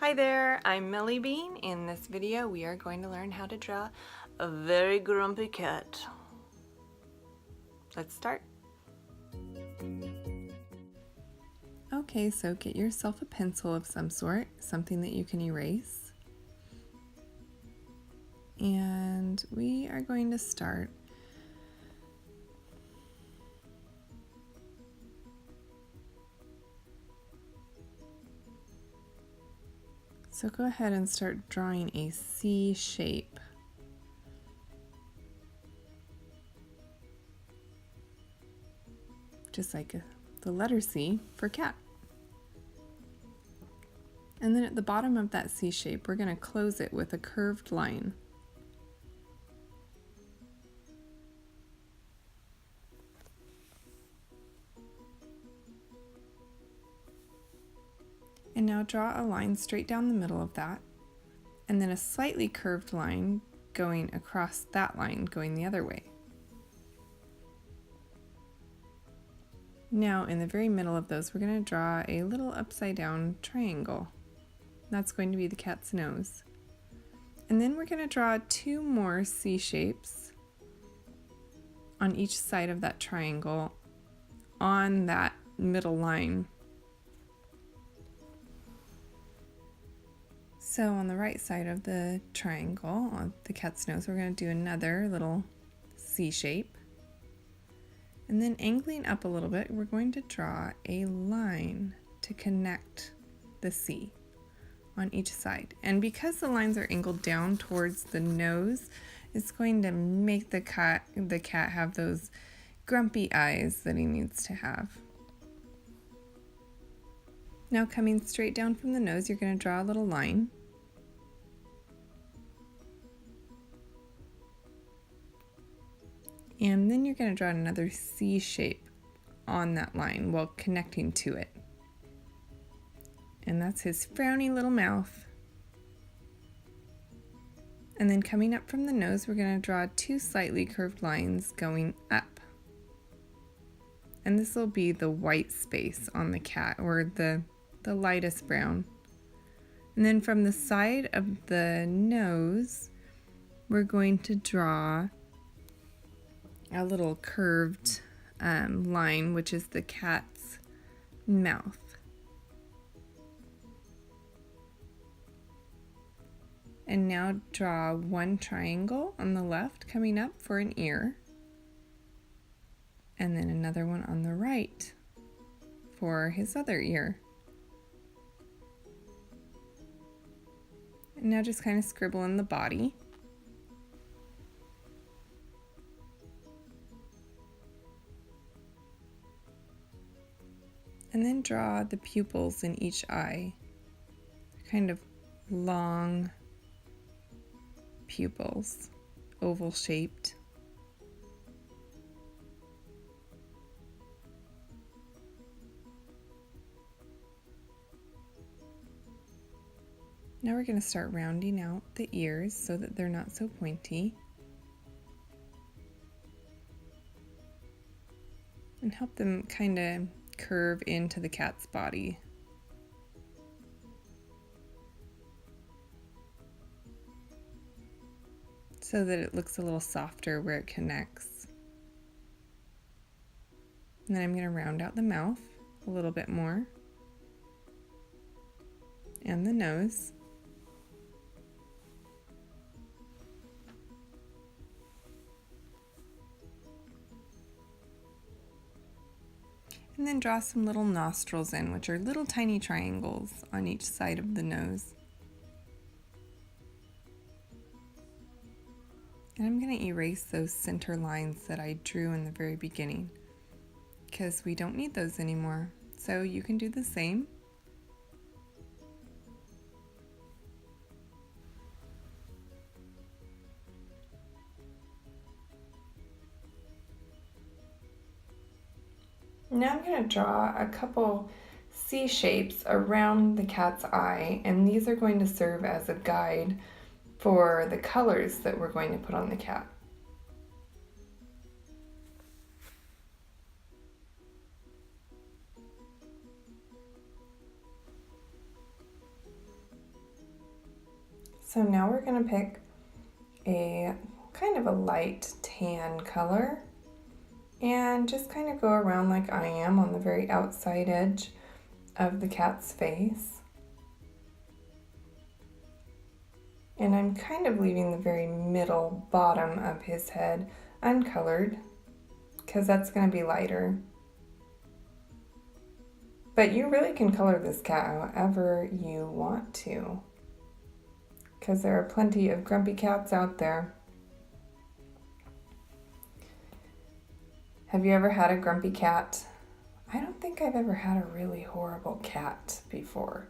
Hi there, I'm Mellie Beane. In this video we are going to learn how to draw a very grumpy cat. Let's start. Okay, so get yourself a pencil of some sort, something that you can erase. And we are going to start So go ahead and start drawing a C shape. Just like the letter C for cat. And then at the bottom of that C shape, we're going to close it with a curved line. And now draw a line straight down the middle of that, and then a slightly curved line going across that line, going the other way. Now in the very middle of those, we're going to draw a little upside down triangle. That's going to be the cat's nose. And then we're going to draw two more C shapes on each side of that triangle on that middle line. So on the right side of the triangle, on the cat's nose, we're going to do another little C shape. And then angling up a little bit, we're going to draw a line to connect the C on each side. And because the lines are angled down towards the nose, it's going to make the cat have those grumpy eyes that he needs to have. Now coming straight down from the nose, you're going to draw a little line. And then you're going to draw another C shape on that line while connecting to it. And that's his frowny little mouth. And then coming up from the nose, we're going to draw two slightly curved lines going up. And this will be the white space on the cat, or the lightest brown. And then from the side of the nose, we're going to draw a little curved line, which is the cat's mouth. And now draw one triangle on the left coming up for an ear, and then another one on the right for his other ear. And now just kind of scribble in the body. And then draw the pupils in each eye, kind of long pupils, oval shaped. Now we're going to start rounding out the ears so that they're not so pointy. And help them kind of curve into the cat's body. So that it looks a little softer where it connects. And then I'm going to round out the mouth a little bit more. And the nose. And then draw some little nostrils in, which are little tiny triangles on each side of the nose. And I'm going to erase those center lines that I drew in the very beginning, because we don't need those anymore. So you can do the same. Now I'm going to draw a couple C shapes around the cat's eye, and these are going to serve as a guide for the colors that we're going to put on the cat. So now we're going to pick a kind of a light tan color and just kind of go around like I am on the very outside edge of the cat's face. And I'm kind of leaving the very middle bottom of his head uncolored because that's going to be lighter. But you really can color this cat however you want to, because there are plenty of grumpy cats out there. Have you ever had a grumpy cat? I don't think I've ever had a really horrible cat before,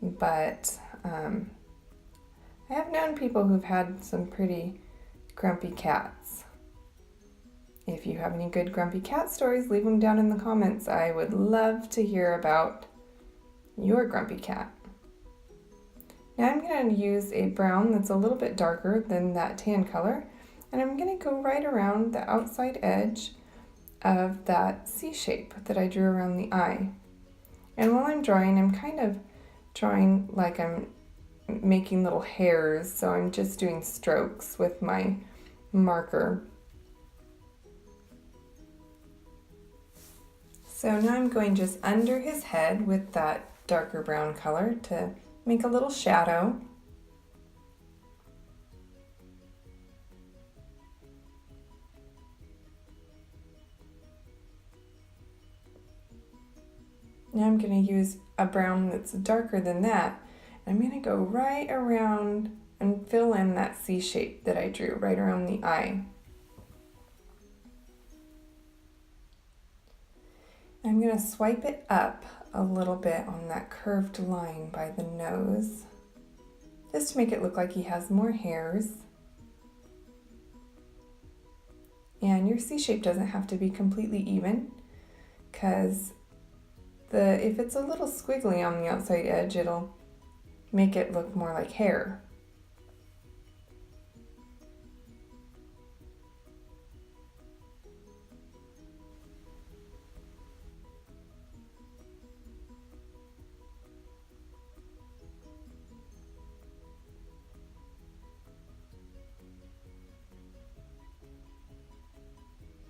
but I have known people who've had some pretty grumpy cats. If you have any good grumpy cat stories, leave them down in the comments. I would love to hear about your grumpy cat. Now I'm going to use a brown that's a little bit darker than that tan color, and I'm going to go right around the outside edge of that C shape that I drew around the eye. And while I'm drawing, I'm kind of drawing like I'm making little hairs, so I'm just doing strokes with my marker. So now I'm going just under his head with that darker brown color to make a little shadow. Now I'm going to use a brown that's darker than that. I'm going to go right around and fill in that C shape that I drew right around the eye. I'm going to swipe it up a little bit on that curved line by the nose, just to make it look like he has more hairs. And your C shape doesn't have to be completely even, because if it's a little squiggly on the outside edge, it'll make it look more like hair.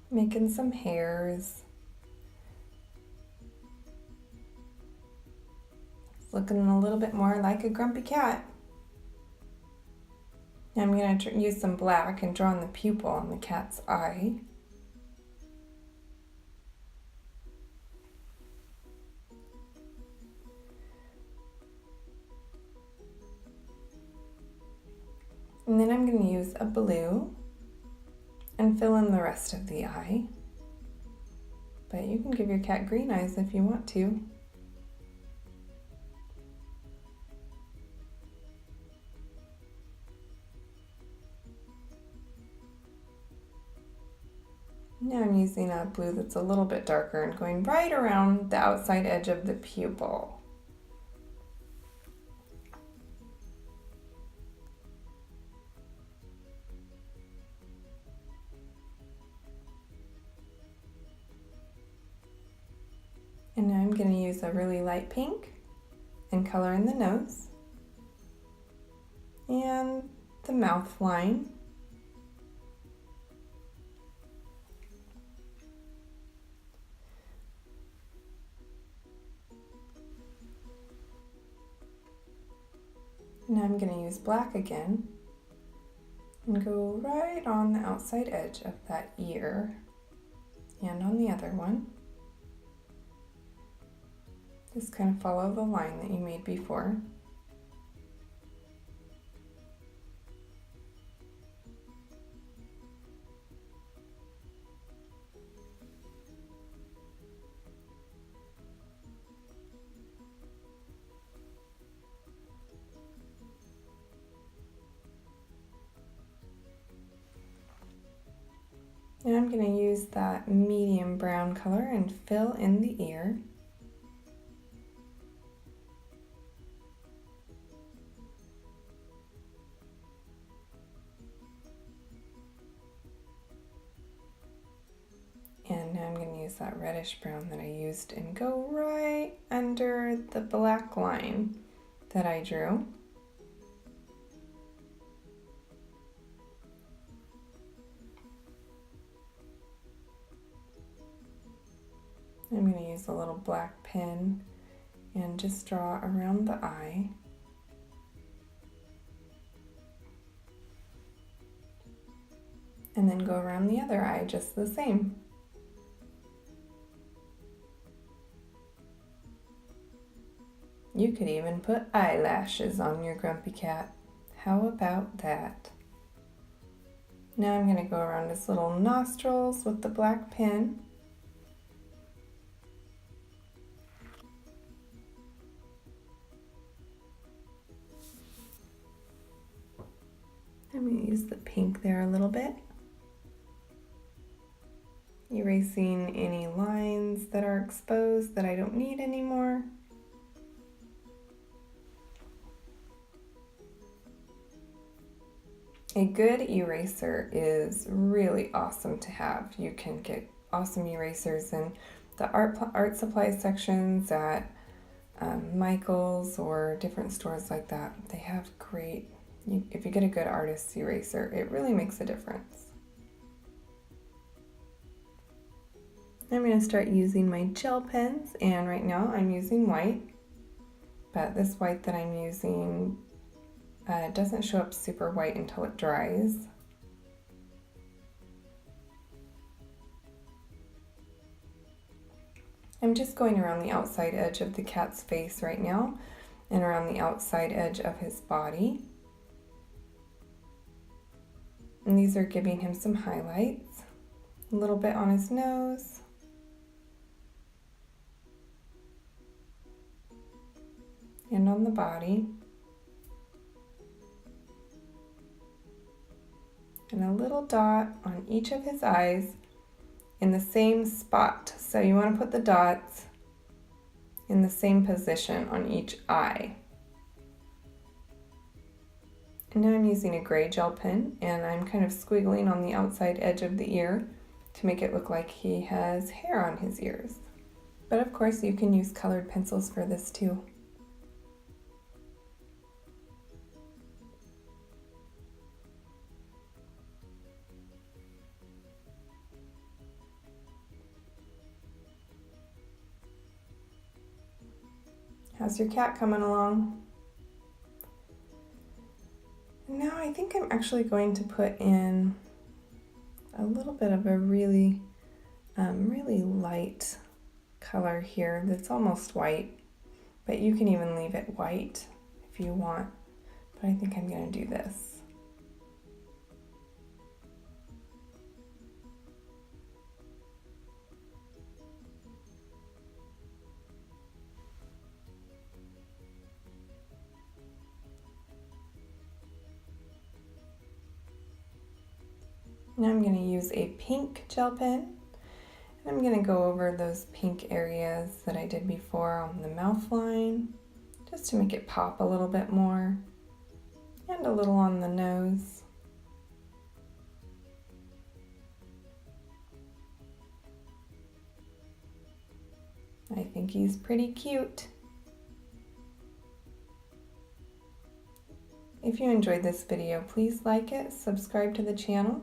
Making some hairs. It's looking a little bit more like a grumpy cat. Now I'm going to use some black and draw on the pupil on the cat's eye. And then I'm going to use a blue and fill in the rest of the eye. But you can give your cat green eyes if you want to. Now I'm using a blue that's a little bit darker and going right around the outside edge of the pupil. And now I'm going to use a really light pink and color in the nose and the mouth line. Now I'm going to use black again and go right on the outside edge of that ear and on the other one. Just kind of follow the line that you made before. And I'm going to use that medium brown color and fill in the ear. And now I'm going to use that reddish brown that I used and go right under the black line that I drew. I'm going to use a little black pen and just draw around the eye. And then go around the other eye just the same. You could even put eyelashes on your grumpy cat. How about that? Now I'm going to go around his little nostrils with the black pen. I'm going to use the pink there a little bit. Erasing any lines that are exposed that I don't need anymore. A good eraser is really awesome to have. You can get awesome erasers in the art supply sections at Michael's or different stores like that. They have great, if you get a good artist's eraser, it really makes a difference. I'm going to start using my gel pens, and right now I'm using white, but this white that I'm using doesn't show up super white until it dries. I'm just going around the outside edge of the cat's face right now and around the outside edge of his body. And these are giving him some highlights. A little bit on his nose. And on the body. And a little dot on each of his eyes in the same spot. So you want to put the dots in the same position on each eye. And now I'm using a gray gel pen, and I'm kind of squiggling on the outside edge of the ear to make it look like he has hair on his ears. But of course you can use colored pencils for this too. How's your cat coming along? Now I think I'm actually going to put in a little bit of a really light color here that's almost white, but you can even leave it white if you want, but I think I'm going to do this. Now I'm going to use a pink gel pen, and I'm going to go over those pink areas that I did before on the mouth line, just to make it pop a little bit more, and a little on the nose. I think he's pretty cute. If you enjoyed this video, please like it, subscribe to the channel,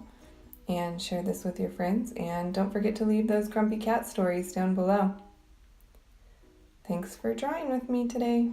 and share this with your friends, and don't forget to leave those grumpy cat stories down below. Thanks for drawing with me today.